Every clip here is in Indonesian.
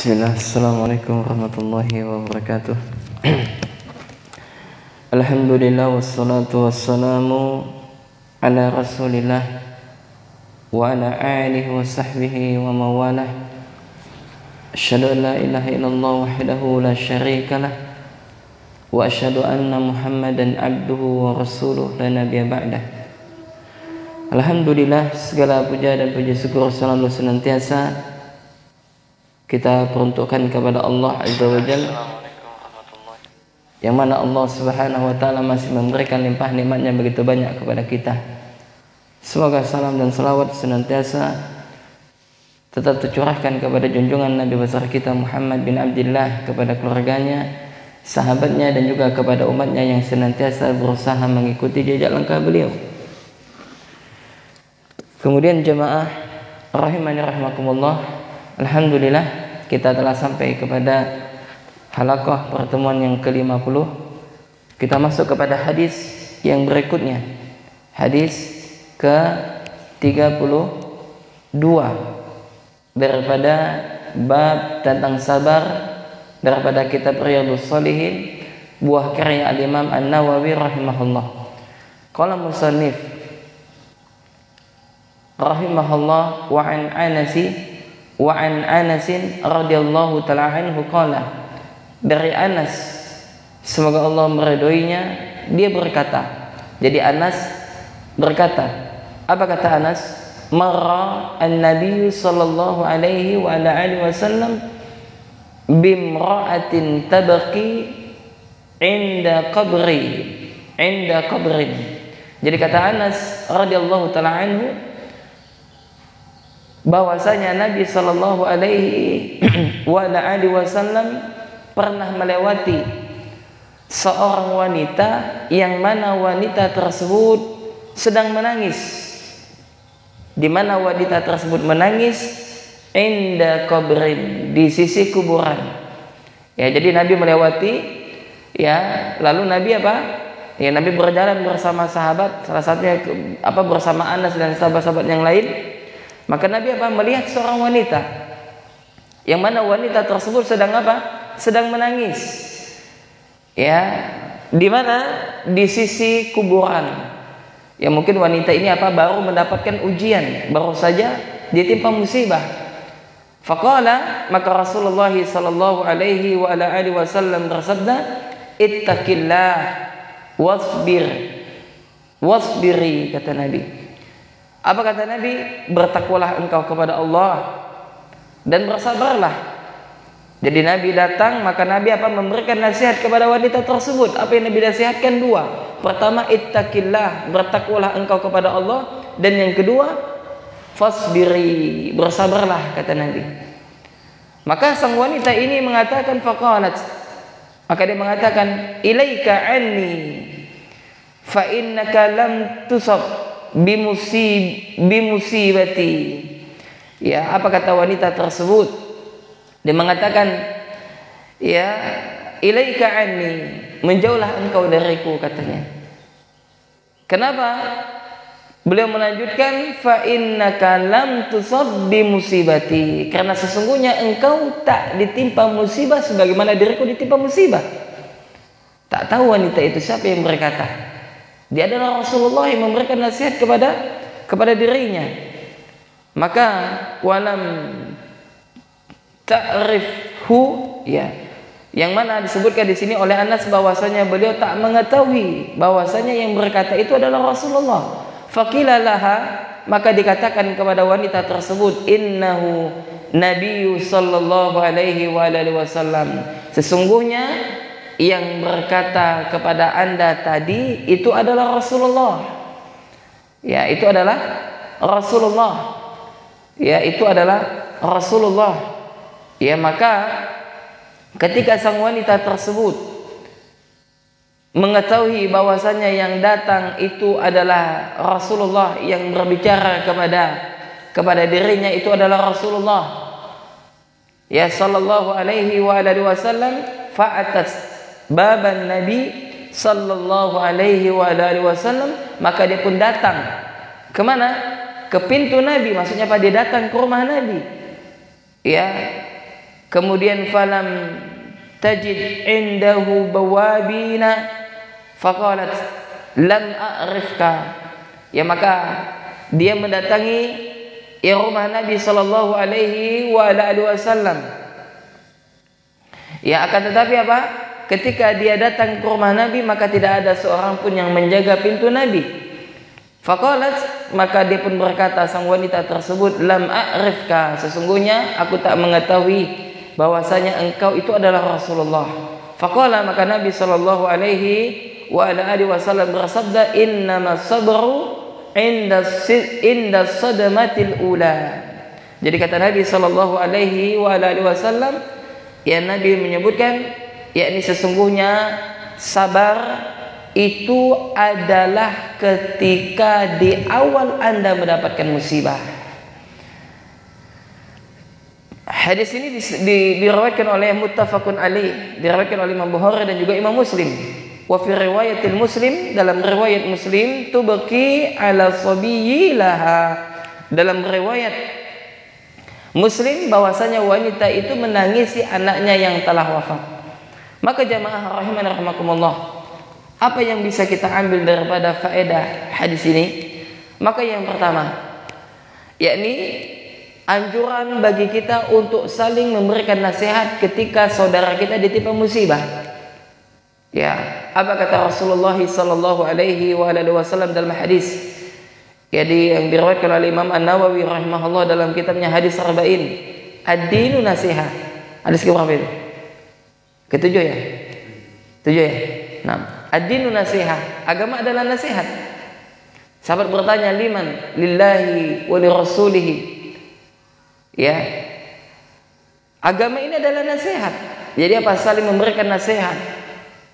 Bismillah, Assalamualaikum warahmatullahi wabarakatuh. Alhamdulillah wassalatu wassalamu ala rasulillah wa ala alihi wa sahbihi wa mawalah. Asyhadu an la ilaha illallah wahdahu la syarika lah wa asyhadu anna Muhammadan abduhu wa rasuluh la nabiyya ba'dah. Alhamdulillah, segala puja dan puji syukur selalu senantiasa kita peruntukkan kepada Allah Azza wa Jalla, yang mana Allah Subhanahu wa Ta'ala masih memberikan limpah nikmatnya begitu banyak kepada kita. Semoga salam dan salawat senantiasa tetap tercurahkan kepada junjungan Nabi besar kita Muhammad bin Abdullah, kepada keluarganya, sahabatnya, dan juga kepada umatnya yang senantiasa berusaha mengikuti jejak langkah beliau. Kemudian jemaah rahimani rahimakumullah, alhamdulillah kita telah sampai kepada halaqah pertemuan yang ke-50. Kita masuk kepada hadis yang berikutnya, hadis ke-32 daripada bab tentang sabar daripada kitab Riyadhus Shalihin, buah karya al-Imam An-Nawawi rahimahullah. Qala musannif rahimahullah wa an Anas radhiyallahu ta'ala anhu qala, dari Anas semoga Allah meridhoinya, dia berkata. Jadi Anas berkata, apa kata Anas? Marra an-nabiy sallallahu alaihi wa ala alihi wasallam bimra'atin tabqi inda qabrin. Jadi kata Anas radhiyallahu ta'ala anhu, bahwasanya Nabi sallallahu alaihi wa ala alihi wasallam pernah melewati seorang wanita yang mana wanita tersebut sedang menangis. Di mana wanita tersebut menangis? Inda qabrin, di sisi kuburan. Ya, jadi Nabi melewati, ya, lalu Nabi apa? Ya, Nabi berjalan bersama sahabat, salah satunya bersama Anas dan sahabat-sahabat yang lain. Maka Nabi melihat seorang wanita, yang mana wanita tersebut sedang sedang menangis. Ya, di mana? Di sisi kuburan. Ya, mungkin wanita ini baru mendapatkan ujian, baru saja ditimpa musibah. Faqala, maka Rasulullah sallallahu alaihi wa ala alihi wasallam bersabda, ittaqillah wasbiri, kata Nabi. Apa kata Nabi? Bertakwalah engkau kepada Allah dan bersabarlah. Jadi Nabi datang, maka Nabi memberikan nasihat kepada wanita tersebut. Apa yang Nabi nasihatkan? Dua. Pertama, ittaqillah, bertakwalah engkau kepada Allah, dan yang kedua, fasbiri, bersabarlah, kata Nabi. Maka sang wanita ini mengatakan, faqalat, maka dia mengatakan, ilaika anni fa innaka lam tusab bimusibati. Ya, apa kata wanita tersebut? Dia mengatakan, ya, ilaika anni, menjauhlah engkau dariku, katanya. Kenapa? Beliau melanjutkan, fa innaka lam tusab bimusibati, karena sesungguhnya engkau tak ditimpa musibah sebagaimana diriku ditimpa musibah. Tak tahu wanita itu siapa yang berkata. Dia adalah Rasulullah yang memberikan nasihat kepada dirinya. Maka walam ta'rifhu, ya, yang mana disebutkan di sini oleh Anas bahwasanya beliau tak mengetahui bahwasanya yang berkata itu adalah Rasulullah. Faqila laha, maka dikatakan kepada wanita tersebut, innahu nabiyyu sallallahu alaihi wa alihi wasallam, sesungguhnya yang berkata kepada anda tadi itu adalah Rasulullah. Ya, itu adalah Rasulullah. Ya, itu adalah Rasulullah. Ya, maka ketika sang wanita tersebut mengetahui bahwasanya yang datang itu adalah Rasulullah, yang berbicara kepada dirinya itu adalah Rasulullah, ya, sallallahu alaihi wa alihi wasallam, fa'atat baban Nabi sallallahu alaihi wa alihi wasallam, maka dia pun datang kemana? Ke pintu Nabi. Maksudnya dia datang ke rumah Nabi. Ya, Kemudian falam tajid indahu bawabina faqalat lam a'rifka. Ya, maka dia mendatangi rumah Nabi sallallahu alaihi wasallam. Ya, akan tetapi apa? Ketika dia datang ke rumah Nabi, maka tidak ada seorang pun yang menjaga pintu Nabi. Faqalat, maka dia pun berkata, sang wanita tersebut, lam a'rifka, sesungguhnya aku tak mengetahui bahwasanya engkau itu adalah Rasulullah. Faqala, maka Nabi sallallahu alaihi wasallam bersabda, innamas sabru inda sadamatil ula. Jadi kata Nabi sallallahu alaihi wasallam, ya, Nabi menyebutkan, yakni sesungguhnya sabar itu adalah ketika di awal Anda mendapatkan musibah. Hadis ini diriwayatkan oleh muttafaqun alaih, diriwayatkan oleh Imam Bukhari dan juga Imam Muslim. Wa fi riwayatil Muslim, dalam riwayat Muslim, tubqi ala sabiyyi laha, dalam riwayat Muslim bahwasanya wanita itu menangisi anaknya yang telah wafat. Maka jamaah rahimani rahimakumullah, apa yang bisa kita ambil daripada faedah hadis ini? Maka yang pertama, yakni anjuran bagi kita untuk saling memberikan nasihat ketika saudara kita ditimpa musibah. Ya, apa kata Rasulullah sallallahu alaihi wasallam dalam hadis yang diriwayatkan oleh Imam An-Nawawi rahimahullah dalam kitabnya Hadis Arba'in, ad-dinu nasihat. Hadis keberapa itu? Ketujuh ya? Tujuh ya? Nah, ad-dinu nasihat. Agama adalah nasihat. Sahabat bertanya, liman? Lillahi wa li rasulihi. Ya. Agama ini adalah nasihat. Jadi apa? Saling memberikan nasihat.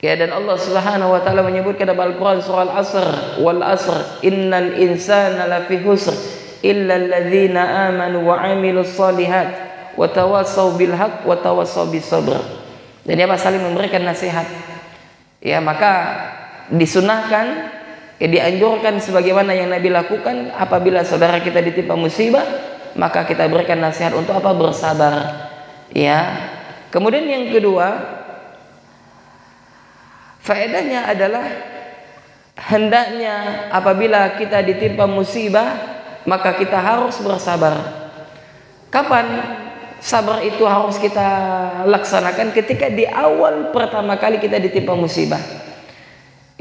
Ya, dan Allah Subhanahu wa taala menyebutkan dalam Al-Qur'an surah Al-Asr, wal asr innal insana lafi husr illa alladzina amanu wa 'amilus shalihat wa tawassaw bil haqq wa tawassaw bis sabr. Jadi apa? Saling memberikan nasihat. Ya, maka disunahkan, ya, dianjurkan sebagaimana yang Nabi lakukan apabila saudara kita ditimpa musibah, maka kita berikan nasihat untuk apa? Bersabar. Ya. Kemudian yang kedua, faedahnya adalah hendaknya apabila kita ditimpa musibah, maka kita harus bersabar. Kapan sabar itu harus kita laksanakan? Ketika di awal pertama kali kita ditimpa musibah.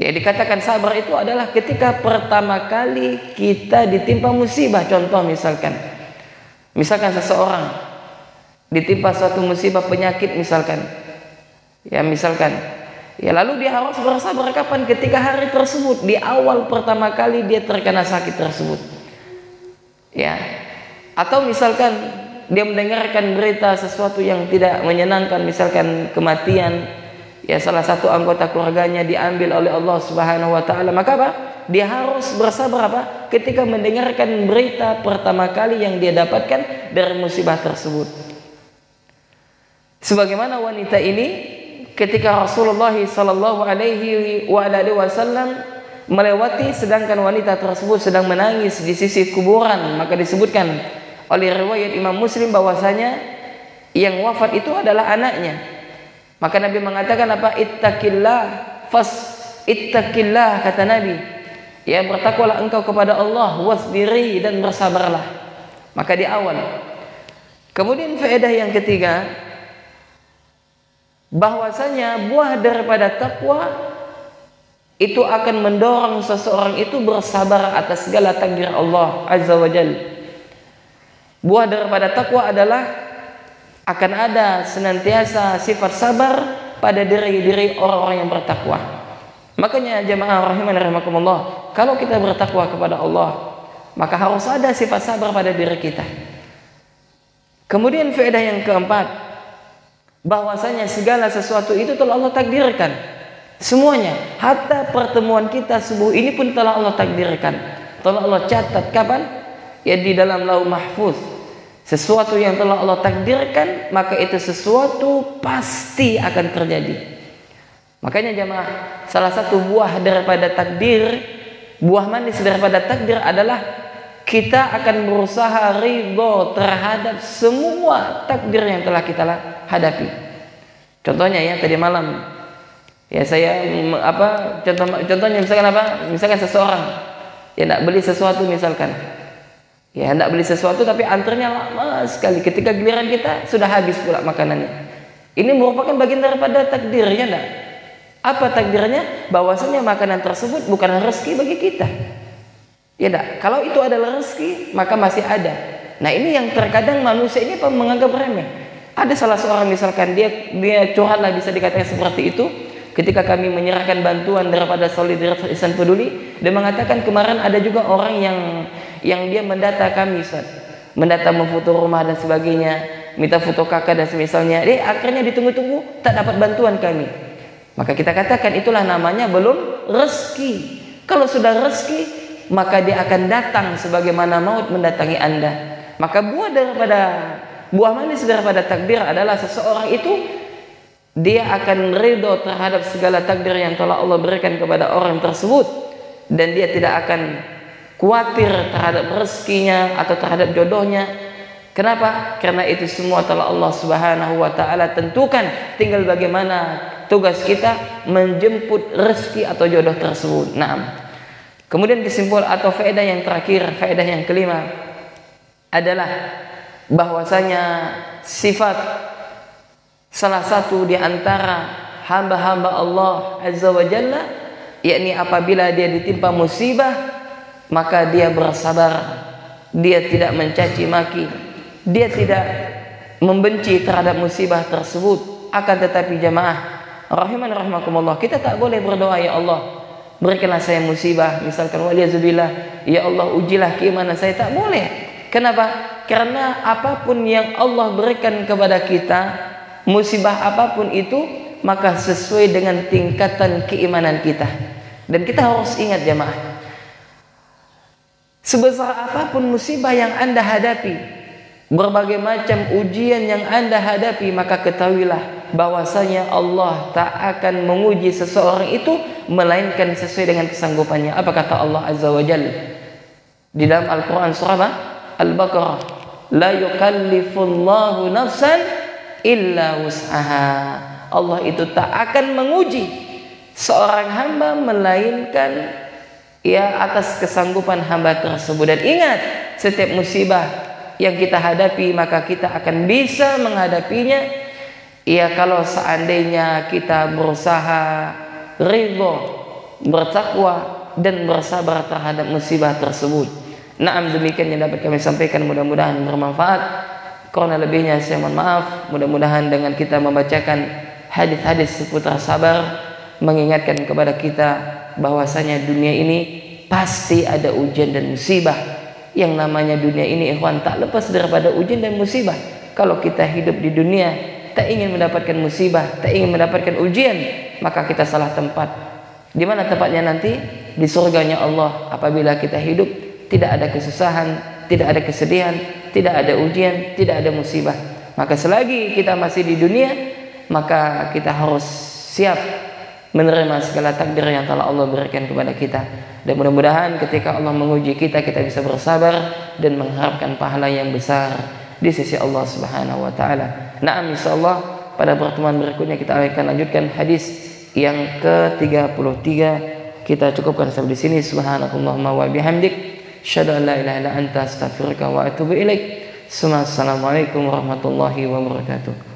Ya, dikatakan sabar itu adalah ketika pertama kali kita ditimpa musibah. Contoh misalkan seseorang ditimpa suatu musibah penyakit misalkan. Ya, ya, lalu dia harus bersabar kapan? Ketika hari tersebut, di awal pertama kali dia terkena sakit tersebut. Ya. Atau misalkan dia mendengarkan berita sesuatu yang tidak menyenangkan, misalkan kematian, ya, salah satu anggota keluarganya diambil oleh Allah Subhanahu wa taala, maka apa? Dia harus bersabar apa? Ketika mendengarkan berita pertama kali yang dia dapatkan dari musibah tersebut. Sebagaimana wanita ini ketika Rasulullah sallallahu alaihi wasallam melewati, sedangkan wanita tersebut sedang menangis di sisi kuburan, maka disebutkan oleh riwayat Imam Muslim bahwasanya yang wafat itu adalah anaknya. Maka Nabi mengatakan apa? Ittaqillah, kata Nabi. Ya, bertakwalah engkau kepada Allah, wasbiri, dan bersabarlah. Maka di awal. Kemudian faedah yang ketiga, bahwasanya buah daripada takwa itu akan mendorong seseorang itu bersabar atas segala takdir Allah Azza wa Jalla. Buah daripada takwa adalah akan ada senantiasa sifat sabar pada diri-diri orang-orang yang bertakwa. Makanya jamaah rahimani rahimakumullah, kalau kita bertakwa kepada Allah, maka harus ada sifat sabar pada diri kita. Kemudian faedah yang keempat, bahwasanya segala sesuatu itu telah Allah takdirkan. Semuanya, hatta pertemuan kita subuh ini pun telah Allah takdirkan. Telah Allah catat kapan? Ya, di dalam Lauh Mahfuz. Sesuatu yang telah Allah takdirkan, maka itu sesuatu pasti akan terjadi. Makanya jamaah, salah satu buah daripada takdir, buah manis daripada takdir adalah kita akan berusaha ridho terhadap semua takdir yang telah kita hadapi. Contohnya ya tadi malam ya saya contohnya misalkan seseorang ya hendak beli sesuatu misalkan. Ya hendak beli sesuatu tapi antrenya lama sekali. Ketika giliran kita sudah habis pula makanannya. Ini merupakan bagian daripada takdirnya enggak? Apa takdirnya? Bahwasanya makanan tersebut bukan rezeki bagi kita. Ya enggak? Kalau itu adalah rezeki, maka masih ada. Nah, ini yang terkadang manusia ini menganggap remeh. Ada salah seorang misalkan dia curhat lah, bisa dikatakan seperti itu. Ketika kami menyerahkan bantuan daripada Solidaritas Ihsan Peduli, dia mengatakan kemarin ada juga orang yang dia mendata kami, Ustaz. Mendata memfoto rumah dan sebagainya, minta foto kakak dan semisalnya. Akhirnya ditunggu-tunggu tak dapat bantuan kami. Maka kita katakan itulah namanya belum rezeki. Kalau sudah rezeki, maka dia akan datang sebagaimana maut mendatangi Anda. Maka buah manis daripada takdir adalah seseorang itu dia akan ridho terhadap segala takdir yang telah Allah berikan kepada orang tersebut, dan dia tidak akan khawatir terhadap rezekinya atau terhadap jodohnya. Kenapa? Karena itu semua telah Allah Subhanahu wa taala tentukan, tinggal bagaimana tugas kita menjemput rezeki atau jodoh tersebut. Naam. Kemudian kesimpulan atau faedah yang terakhir, faedah yang kelima adalah bahwasanya sifat salah satu di antara hamba-hamba Allah Azza wa Jalla, yakni apabila dia ditimpa musibah maka dia bersabar, dia tidak mencaci maki, dia tidak membenci terhadap musibah tersebut. Akan tetapi jamaah rahiman rahimakumullah, kita tak boleh berdoa, ya Allah berikanlah saya musibah, misalkan waliyazubillah, ya Allah ujilah keimanan saya. Tak boleh. Kenapa? Karena apapun yang Allah berikan kepada kita, musibah apapun itu, maka sesuai dengan tingkatan keimanan kita. Dan kita harus ingat jamaah, sebesar apapun musibah yang Anda hadapi, berbagai macam ujian yang Anda hadapi, maka ketahuilah bahwasanya Allah tak akan menguji seseorang itu melainkan sesuai dengan kesanggupannya. Apa kata Allah Azza wa Jalla di dalam Al-Quran surah Al-Baqarah? La yukallifullahu nafsan illa wus'aha. Allah itu tak akan menguji seorang hamba melainkan ya atas kesanggupan hamba tersebut. Dan ingat, setiap musibah yang kita hadapi maka kita akan bisa menghadapinya ya kalau seandainya kita berusaha ridho, bertakwa dan bersabar terhadap musibah tersebut. Naam, demikian yang dapat kami sampaikan, mudah-mudahan bermanfaat. Kurang lebihnya saya mohon maaf. Mudah-mudahan dengan kita membacakan hadis-hadis seputar sabar, mengingatkan kepada kita bahwasanya dunia ini pasti ada ujian dan musibah. Yang namanya dunia ini ikhwan tak lepas daripada ujian dan musibah. Kalau kita hidup di dunia tak ingin mendapatkan musibah, tak ingin mendapatkan ujian, maka kita salah tempat. Di mana tempatnya nanti? Di surganya Allah. Apabila kita hidup tidak ada kesusahan, tidak ada kesedihan, tidak ada ujian, tidak ada musibah, maka selagi kita masih di dunia, maka kita harus siap menerima segala takdir yang telah Allah berikan kepada kita. Dan mudah-mudahan ketika Allah menguji kita, kita bisa bersabar dan mengharapkan pahala yang besar di sisi Allah Subhanahu wa taala. Naam, insyaallah pada pertemuan berikutnya kita akan lanjutkan hadis yang ke-33. Kita cukupkan sampai di sini. Subhanakallahumma wa bihamdik, asyhadu an la ilaha illa anta, astaghfiruka wa atubu ilaik. Assalamualaikum warahmatullahi wabarakatuh.